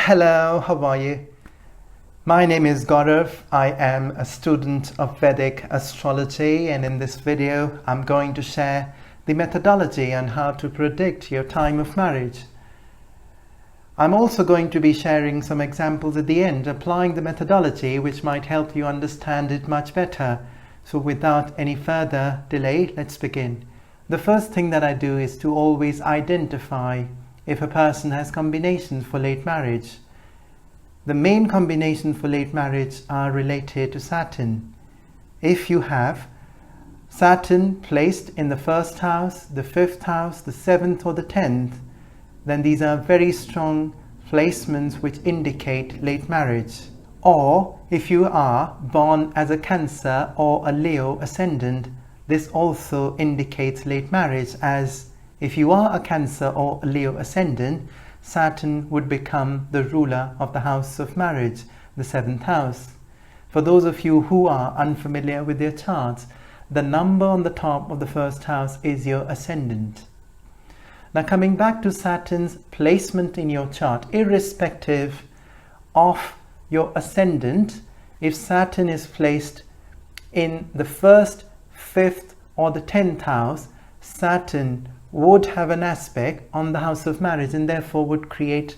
Hello, how are you? My name is Gaurav. I am a student of Vedic Astrology, and in this video I'm going to share the methodology on how to predict your time of marriage. I'm also going to be sharing some examples at the end applying the methodology which might help you understand it much better. So without any further delay, let's begin. The first thing that I do is to always identify if a person has combinations for late marriage. The main combinations for late marriage are related to Saturn. If you have Saturn placed in the first house, the fifth house, the seventh or the 10th, then these are very strong placements which indicate late marriage. Or if you are born as a Cancer or a Leo ascendant, this also indicates late marriage, as if you are a Cancer or a Leo ascendant, Saturn would become the ruler of the house of marriage, the 7th house. For those of you who are unfamiliar with your charts, the number on the top of the first house is your ascendant. Now coming back to Saturn's placement in your chart, irrespective of your ascendant, if Saturn is placed in the 1st, 5th or the 10th house, Saturn would have an aspect on the house of marriage and therefore would create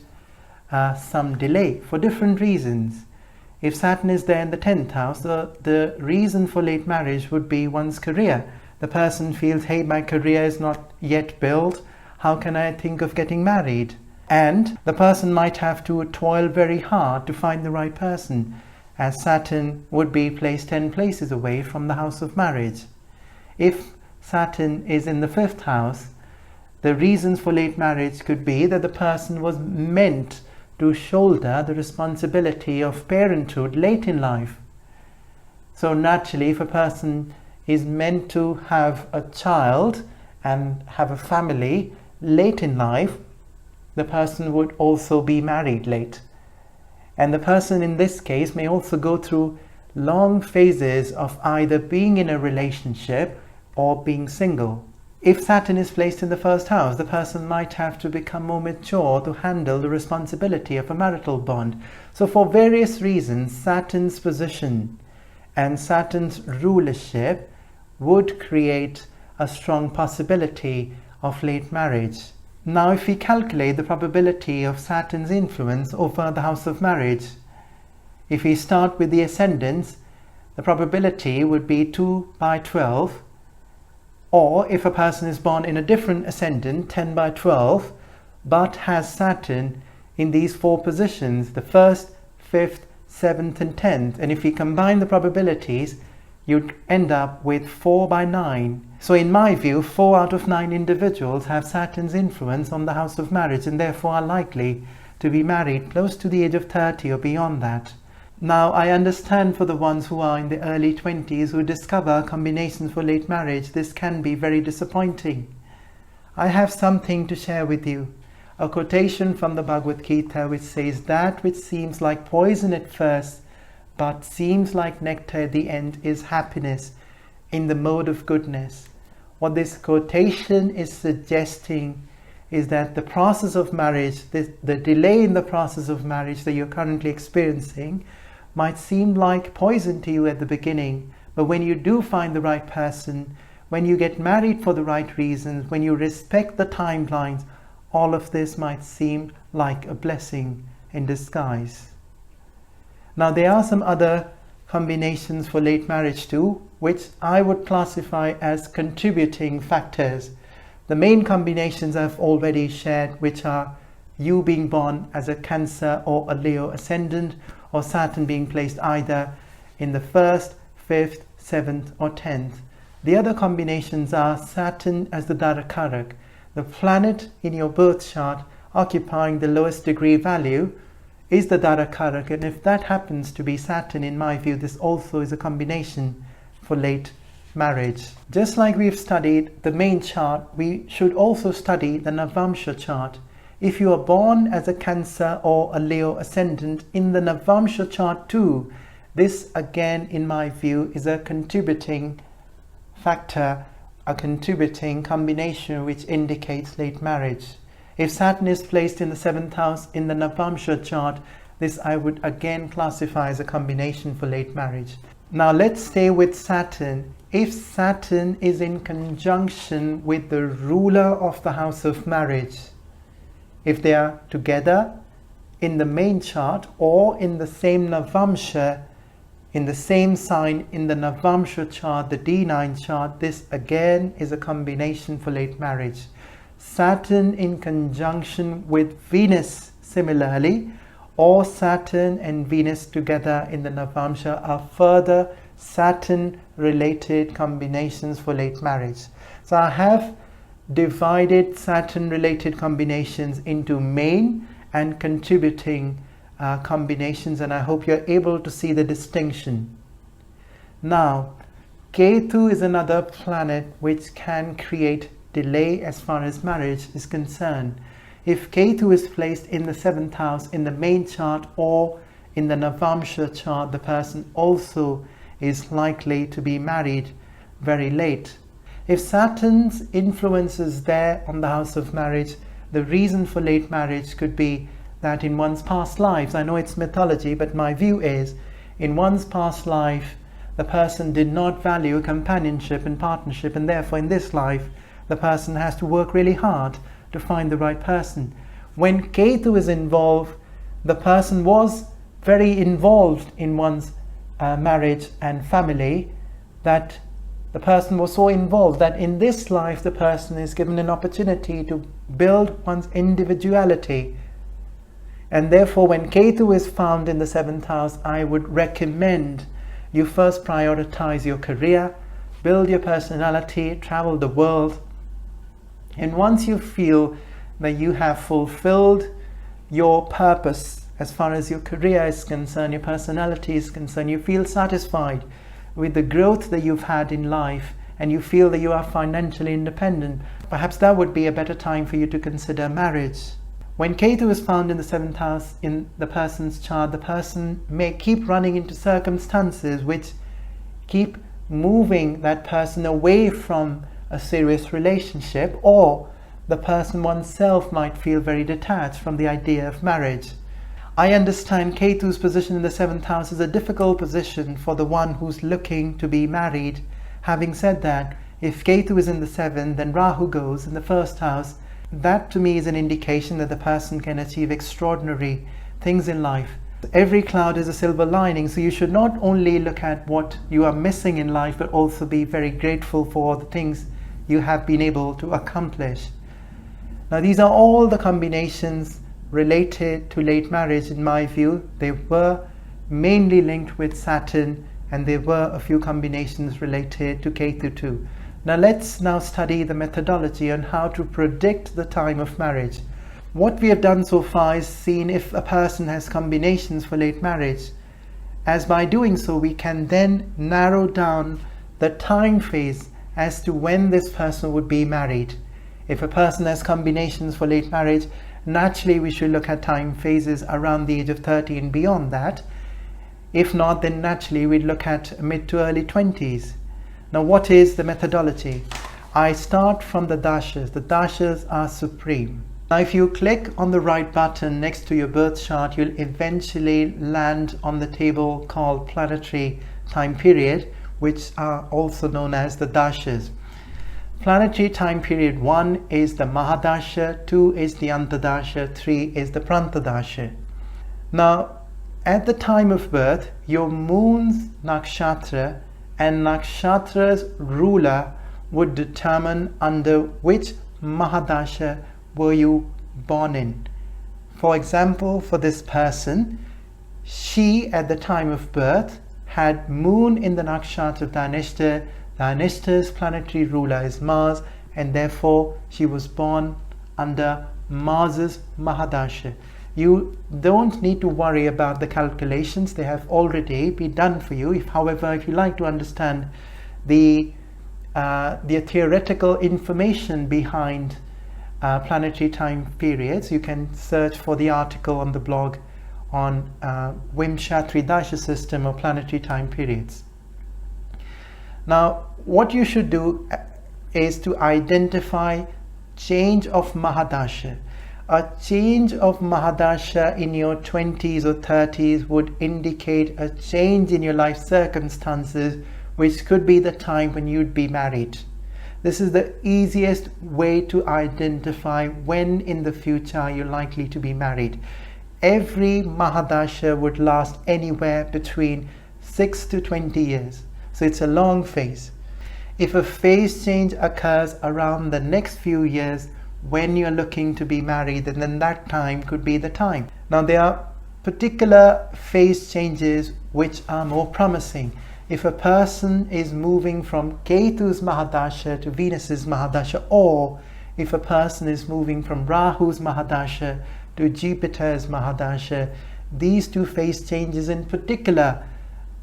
some delay for different reasons. If Saturn is there in the 10th house, the reason for late marriage would be one's career. The person feels, hey, my career is not yet built, how can I think of getting married? And the person might have to toil very hard to find the right person, as Saturn would be placed 10 places away from the house of marriage. If Saturn is in the 5th house, the reasons for late marriage could be that the person was meant to shoulder the responsibility of parenthood late in life. So naturally, if a person is meant to have a child and have a family late in life, the person would also be married late. And the person in this case may also go through long phases of either being in a relationship or being single. If Saturn is placed in the 1st house, the person might have to become more mature to handle the responsibility of a marital bond. So for various reasons, Saturn's position and Saturn's rulership would create a strong possibility of late marriage. Now if we calculate the probability of Saturn's influence over the house of marriage, if we start with the ascendants, the probability would be 2 by 12. Or if a person is born in a different ascendant, 10 by 12, but has Saturn in these 4 positions, the 1st, 5th, 7th and 10th, and if we combine the probabilities, you'd end up with 4 by 9. So in my view, 4 out of 9 individuals have Saturn's influence on the house of marriage and therefore are likely to be married close to the age of 30 or beyond that. Now, I understand for the ones who are in the early 20s who discover combinations for late marriage, this can be very disappointing. I have something to share with you. A quotation from the Bhagavad Gita which says, "That which seems like poison at first, but seems like nectar at the end, is happiness in the mode of goodness." What this quotation is suggesting is that the process of marriage, the delay in the process of marriage that you're currently experiencing, might seem like poison to you at the beginning, but when you do find the right person, when you get married for the right reasons, when you respect the timelines, all of this might seem like a blessing in disguise. Now there are some other combinations for late marriage too, which I would classify as contributing factors. The main combinations I've already shared, which are you being born as a Cancer or a Leo ascendant, or Saturn being placed either in the 1st, 5th, 7th or 10th. The other combinations are Saturn as the Darakarak, the planet in your birth chart occupying the lowest degree value is the Darakarak, and if that happens to be Saturn, in my view, this also is a combination for late marriage. Just like we've studied the main chart, we should also study the Navamsha chart. If you are born as a Cancer or a Leo ascendant in the Navamsha chart too, this again in my view is a contributing factor, a contributing combination which indicates late marriage. If Saturn is placed in the 7th house in the Navamsha chart, this I would again classify as a combination for late marriage. Now let's stay with Saturn. If Saturn is in conjunction with the ruler of the house of marriage, if they are together in the main chart or in the same Navamsha, in the same sign in the Navamsha chart, the D9 chart, this again is a combination for late marriage. Saturn in conjunction with Venus similarly, or Saturn and Venus together in the Navamsha are further Saturn related combinations for late marriage. So I have divided Saturn related combinations into main and contributing combinations, and I hope you're able to see the distinction. Now, Ketu is another planet which can create delay as far as marriage is concerned. If Ketu is placed in the 7th house in the main chart or in the Navamsha chart, the person also is likely to be married very late. If Saturn's influence is there on the house of marriage, the reason for late marriage could be that in one's past lives, I know it's mythology, but my view is in one's past life, the person did not value companionship and partnership, and therefore in this life, the person has to work really hard to find the right person. When Ketu is involved, the person was very involved in one's marriage and family, that the person was so involved that in this life the person is given an opportunity to build one's individuality. And therefore when Ketu is found in the 7th house, I would recommend you first prioritize your career, build your personality, travel the world, and once you feel that you have fulfilled your purpose as far as your career is concerned, your personality is concerned, you feel satisfied with the growth that you've had in life, and you feel that you are financially independent, perhaps that would be a better time for you to consider marriage. When Ketu is found in the 7th house in the person's chart, the person may keep running into circumstances which keep moving that person away from a serious relationship, or the person oneself might feel very detached from the idea of marriage. I understand Ketu's position in the 7th house is a difficult position for the one who's looking to be married. Having said that, if Ketu is in the 7th, then Rahu goes in the 1st house. That to me is an indication that the person can achieve extraordinary things in life. Every cloud is a silver lining, so you should not only look at what you are missing in life, but also be very grateful for the things you have been able to accomplish. Now these are all the combinations related to late marriage in my view. They were mainly linked with Saturn, and there were a few combinations related to Ketu too. Now let's now study the methodology on how to predict the time of marriage. What we have done so far is seen if a person has combinations for late marriage, as by doing so we can then narrow down the time phase as to when this person would be married. If a person has combinations for late marriage, naturally we should look at time phases around the age of 30 and beyond that. If not, then naturally we'd look at mid to early 20s. Now what is the methodology? I start from the Dashas. The Dashas are supreme. Now if you click on the right button next to your birth chart, you'll eventually land on the table called planetary time period, which are also known as the Dashas. Planetary time period 1 is the Mahadasha, 2 is the Antar Dashas, 3 is the Antar Dashas. Now at the time of birth, your moon's nakshatra and nakshatra's ruler would determine under which Mahadasha were you born in. For example, for this person, she at the time of birth had moon in the nakshatra of Dhanishta. Dhanishta's planetary ruler is Mars, and therefore she was born under Mars's Mahadasha. You don't need to worry about the calculations, they have already been done for you. However, if you like to understand the theoretical information behind planetary time periods, you can search for the article on the blog on Vimshatri Dasha system or planetary time periods. Now what you should do is to identify change of Mahadasha. A change of Mahadasha in your 20s or 30s would indicate a change in your life circumstances, which could be the time when you'd be married. This is the easiest way to identify when in the future you're likely to be married. Every Mahadasha would last anywhere between 6 to 20 years. So it's a long phase. If a phase change occurs around the next few years, when you're looking to be married, then that time could be the time. Now there are particular phase changes which are more promising. If a person is moving from Ketu's Mahadasha to Venus's Mahadasha, or if a person is moving from Rahu's Mahadasha to Jupiter's Mahadasha, these two phase changes in particular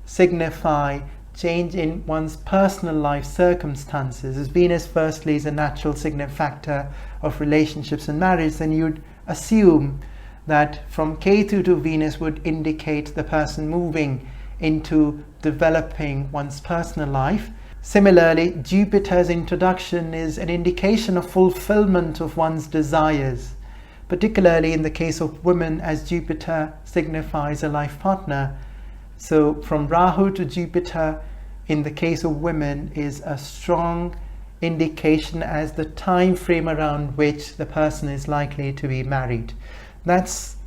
signify change in one's personal life circumstances. As Venus firstly is a natural significant factor of relationships and marriage, then you'd assume that from Ketu to Venus would indicate the person moving into developing one's personal life. Similarly, Jupiter's introduction is an indication of fulfillment of one's desires, particularly in the case of women, as Jupiter signifies a life partner. So from Rahu to Jupiter in the case of women is a strong indication as the time frame around which the person is likely to be married. That's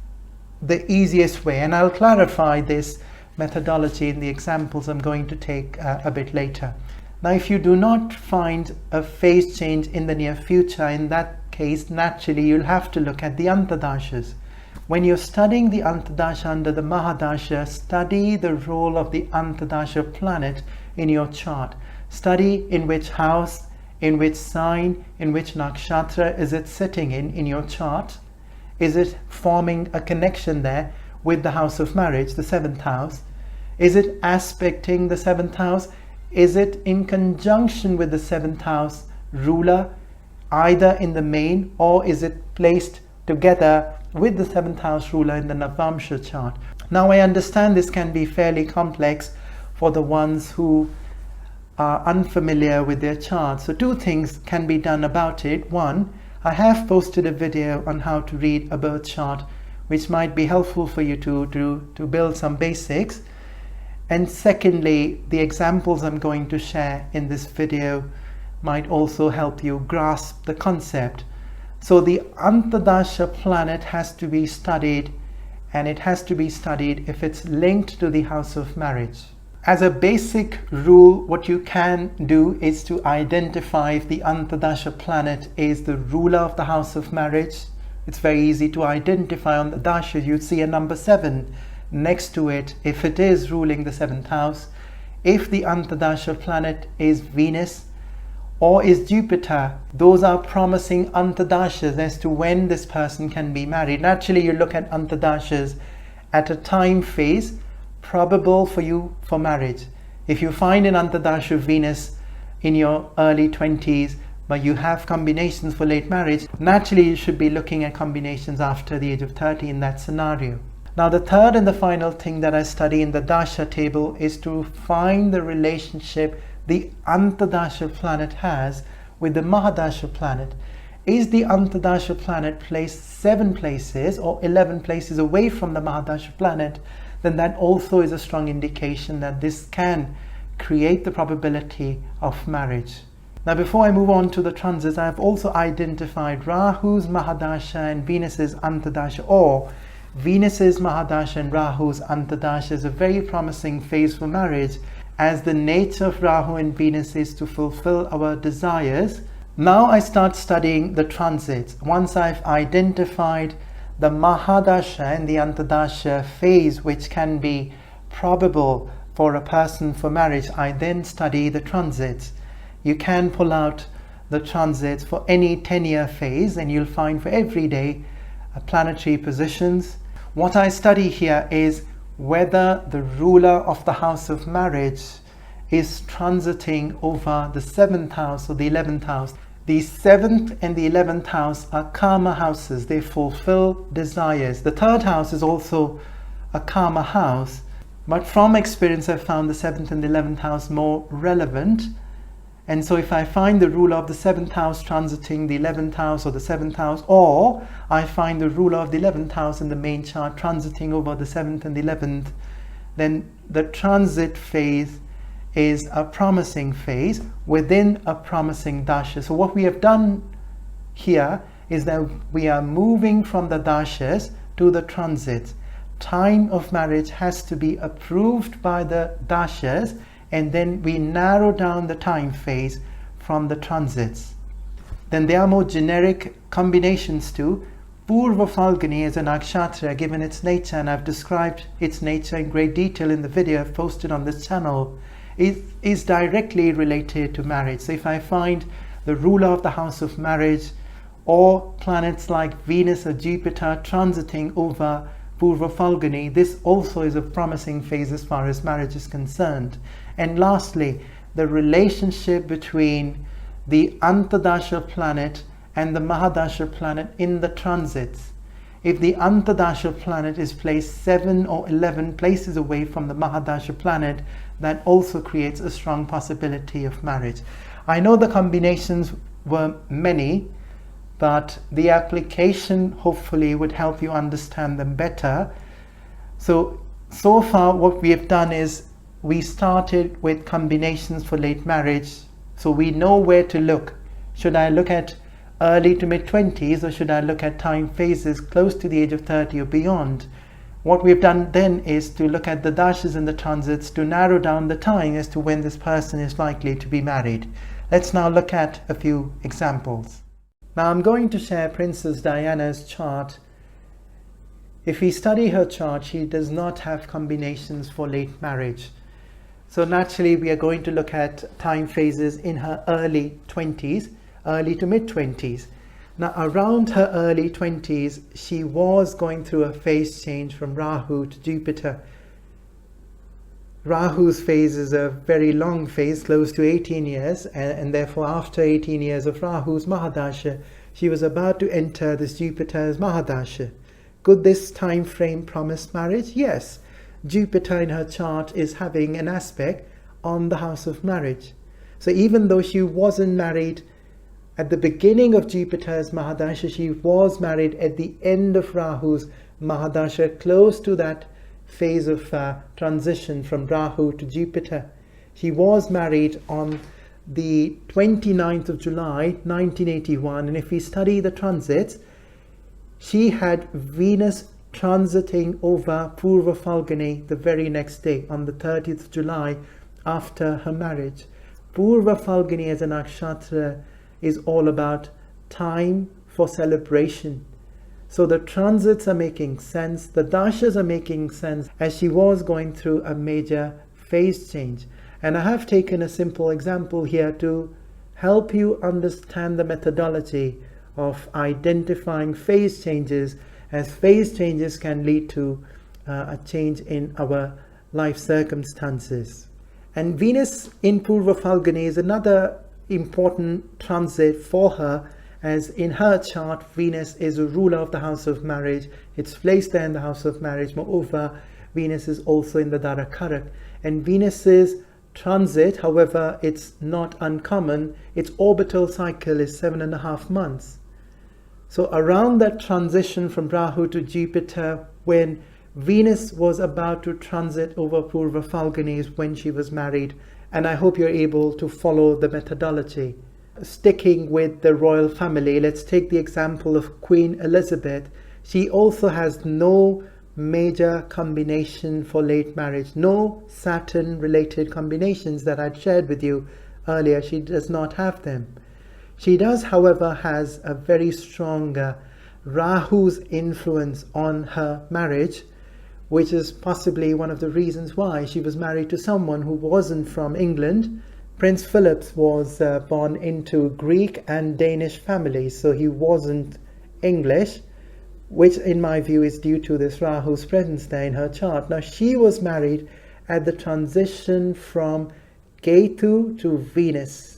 the easiest way, and I'll clarify this methodology in the examples I'm going to take a bit later. Now, if you do not find a phase change in the near future, in that case naturally you'll have to look at the Antar Dashas. When you're studying the Antar Dasha under the Mahadasha, study the role of the Antar Dasha planet in your chart. Study in which house, in which sign, in which nakshatra is it sitting in your chart. Is it forming a connection there with the house of marriage, the 7th house? Is it aspecting the 7th house? Is it in conjunction with the 7th house ruler, either in the main, or is it placed together with the 7th house ruler in the Navamsha chart? Now, I understand this can be fairly complex for the ones who are unfamiliar with their charts. So two things can be done about it. One, I have posted a video on how to read a birth chart, which might be helpful for you to build some basics. And secondly, the examples I'm going to share in this video might also help you grasp the concept. So the Antar Dasha planet has to be studied, and it has to be studied if it's linked to the house of marriage. As a basic rule, what you can do is to identify if the Antar Dasha planet is the ruler of the house of marriage. It's very easy to identify on the Dasha. You'd see a number 7 next to it if it is ruling the 7th house. If the Antar Dasha planet is Venus or is Jupiter, those are promising Antar Dashas as to when this person can be married. Naturally, you look at Antar Dashas at a time phase probable for you for marriage. If you find an Antar Dasha Venus in your early 20s, but you have combinations for late marriage, naturally you should be looking at combinations after the age of 30 in that scenario. Now, the third and the final thing that I study in the Dasha table is to find the relationship the Antar Dasha planet has with the Mahadasha planet. Is the Antar Dasha planet placed 7 places or 11 places away from the Mahadasha planet, then that also is a strong indication that this can create the probability of marriage. Now, before I move on to the transits, I have also identified Rahu's Mahadasha and Venus's Antar Dasha, or Venus's Mahadasha and Rahu's Antar Dasha is a very promising phase for marriage, as the nature of Rahu and Venus is to fulfill our desires. Now I start studying the transits. Once I've identified the Mahadasha and the Antar Dasha phase which can be probable for a person for marriage, I then study the transits. You can pull out the transits for any 10-year phase, and you'll find for every day planetary positions. What I study here is whether the ruler of the house of marriage is transiting over the 7th house or the 11th house. The 7th and the 11th house are karma houses. They fulfill desires. The 3rd house is also a karma house, but from experience I've found the 7th and the 11th house more relevant, And so if I find the ruler of the 7th house transiting the 11th house or the 7th house, or I find the ruler of the 11th house in the main chart transiting over the 7th and the 11th, then the transit phase is a promising phase within a promising dasha. So what we have done here is that we are moving from the dashas to the transits. Time of marriage has to be approved by the dashas, and then we narrow down the time phase from the transits. Then there are more generic combinations too. Purva Falguni is a nakshatra given its nature, and I've described its nature in great detail in the video I've posted on this channel. It is directly related to marriage. So if I find the ruler of the house of marriage or planets like Venus or Jupiter transiting over Purva Falguni, this also is a promising phase as far as marriage is concerned. And lastly, the relationship between the Antar Dasha planet and the Mahadasha planet in the transits. If the Antar Dasha planet is placed 7 or 11 places away from the Mahadasha planet, that also creates a strong possibility of marriage. I know the combinations were many, but the application hopefully would help you understand them better. So far what we have done is we started with combinations for late marriage, so we know where to look. Should I look at early to mid-20s, or should I look at time phases close to the age of 30 or beyond? What we've done then is to look at the dashas and the transits to narrow down the time as to when this person is likely to be married. Let's now look at a few examples. Now I'm going to share Princess Diana's chart. If we study her chart, she does not have combinations for late marriage. So naturally we are going to look at time phases in her early 20s, early to mid 20s. Now around her early 20s, she was going through a phase change from Rahu to Jupiter. Rahu's phase is a very long phase, close to 18 years, and therefore after 18 years of Rahu's Mahadasha, she was about to enter this Jupiter's Mahadasha. Could this time frame promise marriage? Yes. Jupiter in her chart is having an aspect on the house of marriage. So even though she wasn't married at the beginning of Jupiter's Mahadasha, she was married at the end of Rahu's Mahadasha, close to that phase of transition from Rahu to Jupiter. She was married on the 29th of July 1981, and if we study the transits, she had Venus transiting over Purva Falguni the very next day, on the 30th of July after her marriage. Purva Falguni as a nakshatra is all about time for celebration. So the transits are making sense, the dashas are making sense, as she was going through a major phase change. And I have taken a simple example here to help you understand the methodology of identifying phase changes, as phase changes can lead to a change in our life circumstances. And Venus in Purva Falguni is another important transit for her, as in her chart Venus is a ruler of the house of marriage. It's placed there in the house of marriage. Moreover, Venus is also in the Dharakarak, and Venus's transit, however, it's not uncommon. Its orbital cycle is 7.5 months. So around that transition from Rahu to Jupiter, when Venus was about to transit over Purva Falguni, is when she was married. And I hope you're able to follow the methodology. Sticking with the royal family, let's take the example of Queen Elizabeth. She also has no major combination for late marriage, no Saturn related combinations that I'd shared with you earlier. She does not have them. She does, however, has a very strong Rahu's influence on her marriage, which is possibly one of the reasons why she was married to someone who wasn't from England. Prince Philip was born into Greek and Danish families, so he wasn't English, which in my view is due to this Rahu's presence there in her chart. Now she was married at the transition from Ketu to Venus.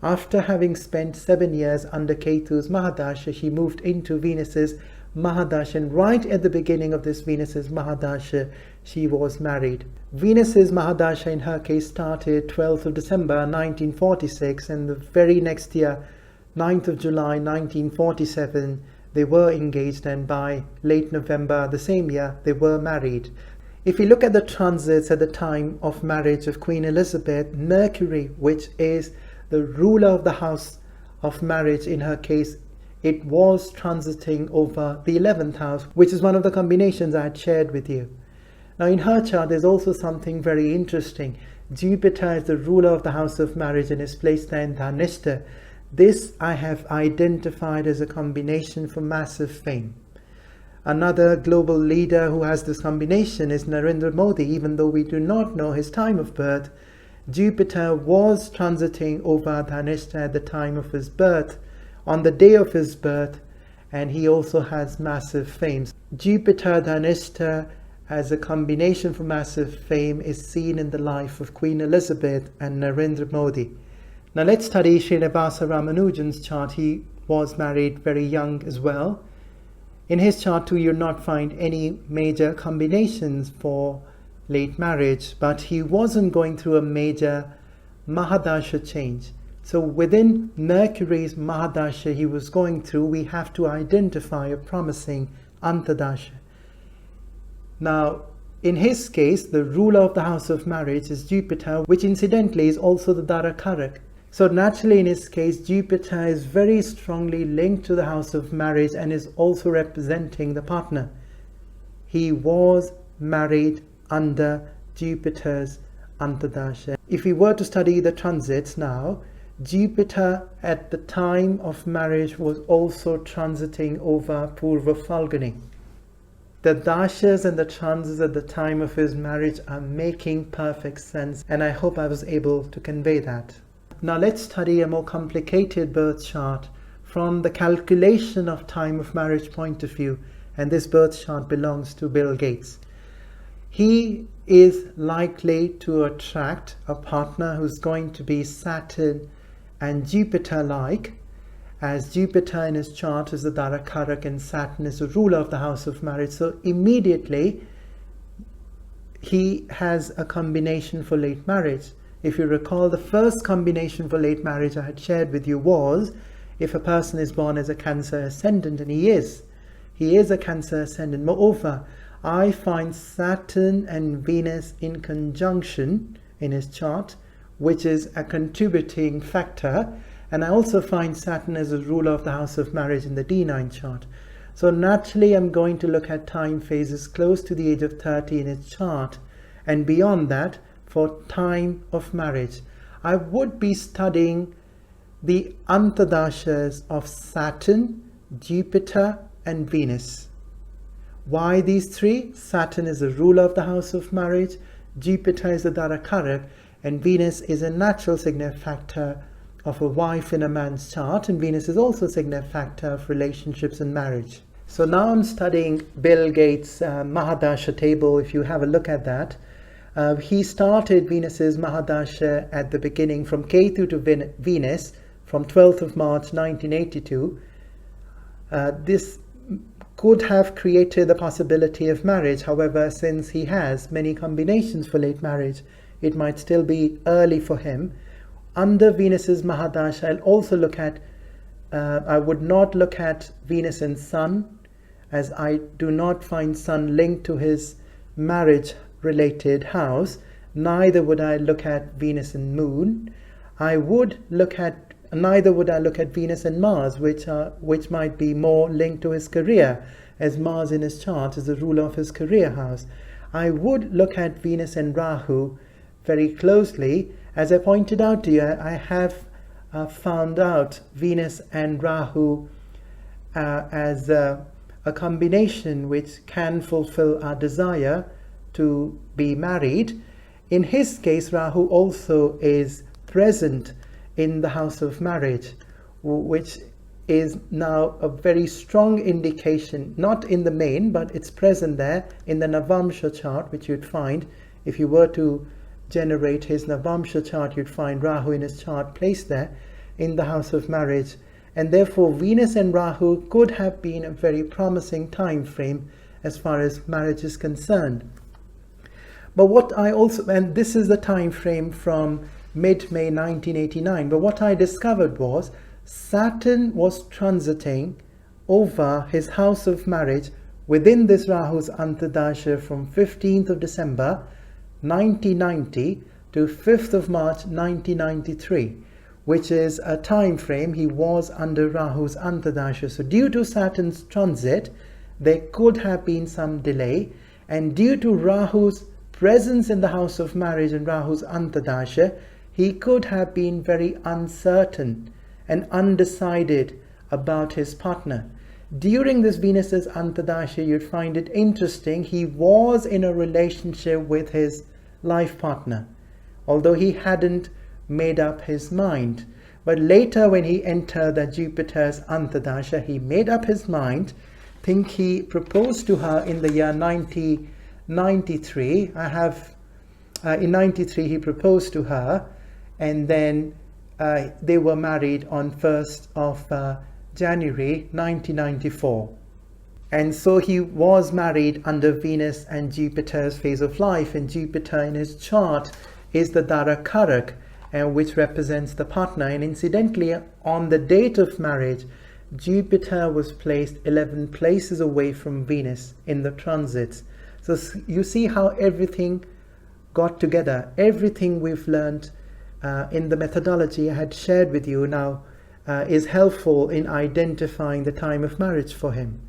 After having spent 7 years under Ketu's Mahadasha, she moved into Venus's Mahadasha, and right at the beginning of this Venus's Mahadasha, she was married. Venus's Mahadasha in her case started 12th of December 1946, and the very next year, 9th of July 1947, they were engaged, and by late November the same year, they were married. If we look at the transits at the time of marriage of Queen Elizabeth, Mercury, which is the ruler of the house of marriage in her case, it was transiting over the 11th house, which is one of the combinations I had shared with you. Now in her chart, there's also something very interesting. Jupiter is the ruler of the house of marriage and is placed there in Dhanishta. This I have identified as a combination for massive fame. Another global leader who has this combination is Narendra Modi. Even though we do not know his time of birth, Jupiter was transiting over Dhanishta at the time of his birth, on the day of his birth, and he also has massive fame. Jupiter Dhanishta as a combination for massive fame is seen in the life of Queen Elizabeth and Narendra Modi. Now let's study Srinivasa Ramanujan's chart. He was married very young as well. In his chart too, you'll not find any major combinations for late marriage, but he wasn't going through a major Mahadasha change. So within Mercury's Mahadasha he was going through, we have to identify a promising Antar Dasha. Now, in his case, the ruler of the house of marriage is Jupiter, which incidentally is also the Dharakarak. So naturally in his case, Jupiter is very strongly linked to the house of marriage and is also representing the partner. He was married under Jupiter's Antar Dasha. If we were to study the transits now, Jupiter at the time of marriage was also transiting over Purva Phalguni. The dashas and the transits at the time of his marriage are making perfect sense, and I hope I was able to convey that. Now let's study a more complicated birth chart from the calculation of time of marriage point of view, and this birth chart belongs to Bill Gates. He is likely to attract a partner who's going to be Saturn and Jupiter-like, as Jupiter in his chart is the Dharakarak and Saturn is the ruler of the house of marriage. So immediately he has a combination for late marriage. If you recall, the first combination for late marriage I had shared with you was if a person is born as a Cancer ascendant, and he is a Cancer ascendant. Moreover, I find Saturn and Venus in conjunction in his chart, which is a contributing factor, and I also find Saturn as a ruler of the house of marriage in the D9 chart. So naturally I'm going to look at time phases close to the age of 30 in his chart, and beyond that for time of marriage. I would be studying the Antar Dashas of Saturn, Jupiter and Venus. Why these three? Saturn is the ruler of the house of marriage, Jupiter is the Dharakarak, and Venus is a natural significant factor of a wife in a man's chart, and Venus is also a significant factor of relationships and marriage. So now I'm studying Bill Gates' Mahadasha table. If you have a look at that, he started Venus's Mahadasha at the beginning from Ketu to Venus from 12th of March 1982. This could have created the possibility of marriage. However, since he has many combinations for late marriage, it might still be early for him. Under Venus's Mahadasha, I'll also look at, I would not look at Venus and Sun, as I do not find Sun linked to his marriage related house. Neither would I look at Venus and Moon. Neither would I look at Venus and Mars, which might be more linked to his career, as Mars in his chart is the ruler of his career house. I would look at Venus and Rahu very closely. As I pointed out to you, I have found out Venus and Rahu as a combination which can fulfill our desire to be married. In his case, Rahu also is present in the house of marriage, which is now a very strong indication, not in the main, but it's present there in the Navamsha chart, which you'd find if you were to generate his Navamsha chart, you'd find Rahu in his chart placed there in the house of marriage. and therefore Venus and Rahu could have been a very promising time frame as far as marriage is concerned. But what I also, and this is the time frame from mid-May 1989, but what I discovered was Saturn was transiting over his house of marriage within this Rahu's Antar Dasha from 15th of December 1990 to 5th of March 1993, which is a time frame he was under Rahu's Antar Dasha. So due to Saturn's transit, there could have been some delay, and due to Rahu's presence in the house of marriage and Rahu's Antar Dasha, he could have been very uncertain and undecided about his partner. During this Venus's Antar Dasha, you'd find it interesting, he was in a relationship with his life partner, although he hadn't made up his mind. But later, when he entered the Jupiter's Antar Dasha, he made up his mind. I think he proposed to her in the year 1993. In 93 he proposed to her, and then they were married on 1st of January 1994. And so he was married under Venus and Jupiter's phase of life, and Jupiter in his chart is the Dara Karak, which represents the partner. And incidentally, on the date of marriage, Jupiter was placed 11 places away from Venus in the transits. So you see how everything got together. Everything we've learned in the methodology I had shared with you now is helpful in identifying the time of marriage for him.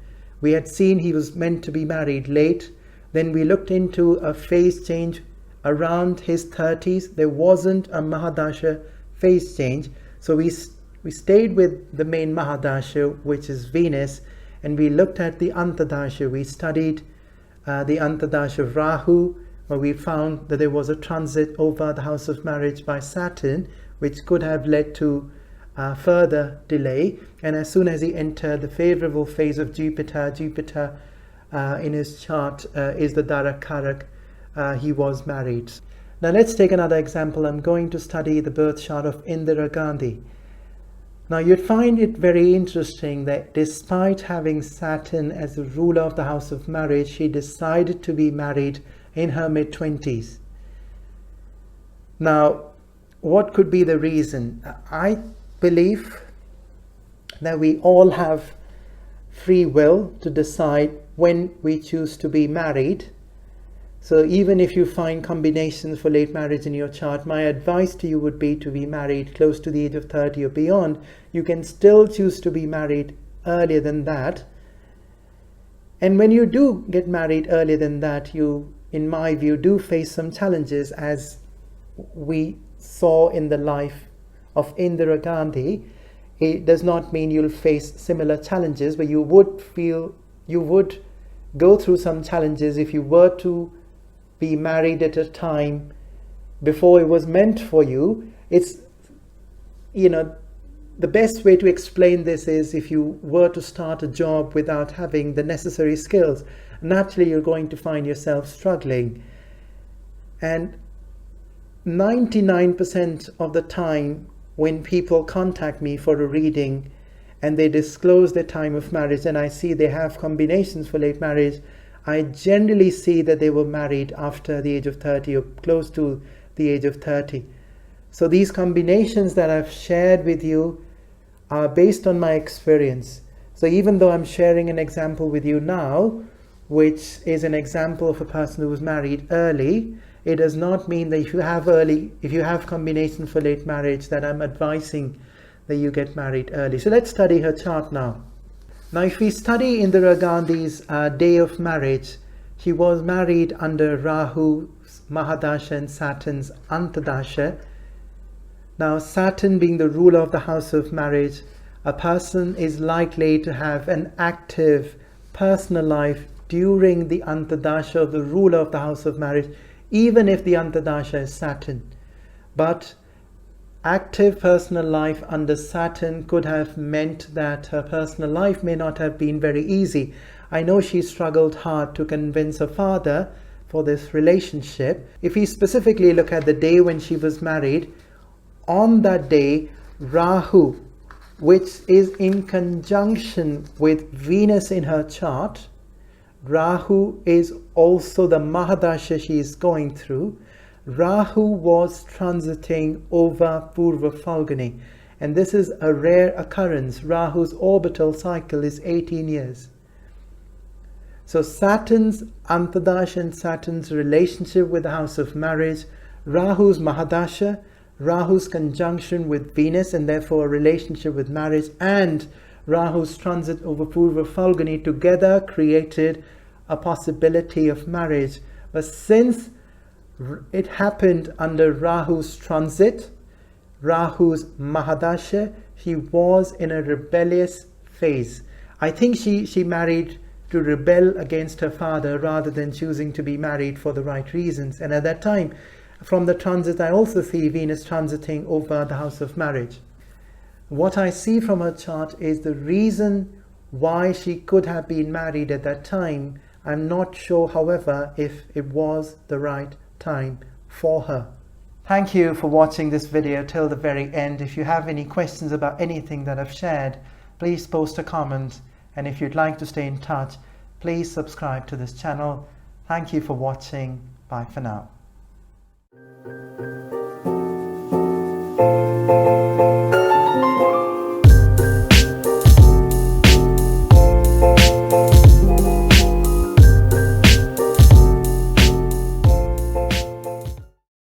We had seen he was meant to be married late. Then we looked into a phase change around his 30s. There wasn't a Mahadasha phase change. So we stayed with the main Mahadasha, which is Venus, and we looked at the Antardasha. We studied the Antardasha of Rahu, where we found that there was a transit over the house of marriage by Saturn, which could have led to further delay. And as soon as he entered the favorable phase of Jupiter, in his chart is the Dara Karak, he was married. Now let's take another example. I'm going to study the birth chart of Indira Gandhi. Now you'd find it very interesting that despite having Saturn as the ruler of the house of marriage, she decided to be married in her mid-20s. Now, what could be the reason? I believe that we all have free will to decide when we choose to be married. So even if you find combinations for late marriage in your chart, my advice to you would be to be married close to the age of 30 or beyond. You can still choose to be married earlier than that. And when you do get married earlier than that, you, in my view, do face some challenges, as we saw in the life of Indira Gandhi. It does not mean you'll face similar challenges, but you would go through some challenges if you were to be married at a time before it was meant for you. It's, the best way to explain this is if you were to start a job without having the necessary skills, naturally you're going to find yourself struggling. And 99% of the time when people contact me for a reading and they disclose their time of marriage and I see they have combinations for late marriage, I generally see that they were married after the age of 30 or close to the age of 30. So these combinations that I've shared with you are based on my experience. So even though I'm sharing an example with you now, which is an example of a person who was married early, it does not mean that if you have combinations for late marriage, that I'm advising that you get married early. So let's study her chart now. Now, if we study Indira Gandhi's day of marriage, she was married under Rahu's Mahadasha and Saturn's Antardasha. Now, Saturn being the ruler of the house of marriage, a person is likely to have an active personal life during the Antardasha of the ruler of the house of marriage, even if the Antardasha is Saturn. But active personal life under Saturn could have meant that her personal life may not have been very easy. I know she struggled hard to convince her father for this relationship. If we specifically look at the day when she was married, on that day, Rahu which is in conjunction with Venus in her chart. Rahu is also the Mahadasha she is going through. Rahu was transiting over Purva Phalguni, and this is a rare occurrence. Rahu's orbital cycle is 18 years. So Saturn's Antar Dashas and Saturn's relationship with the house of marriage, Rahu's Mahadasha, Rahu's conjunction with Venus and therefore a relationship with marriage, and Rahu's transit over Purva Phalguni together created a possibility of marriage. But since it happened under Rahu's transit, Rahu's Mahadasha, she was in a rebellious phase. I think she married to rebel against her father rather than choosing to be married for the right reasons. And at that time, from the transit, I also see Venus transiting over the house of marriage. What I see from her chart is the reason why she could have been married at that time. I'm not sure, however, if it was the right time for her. Thank you for watching this video till the very end. If you have any questions about anything that I've shared, please post a comment. And if you'd like to stay in touch, please subscribe to this channel. Thank you for watching. Bye for now.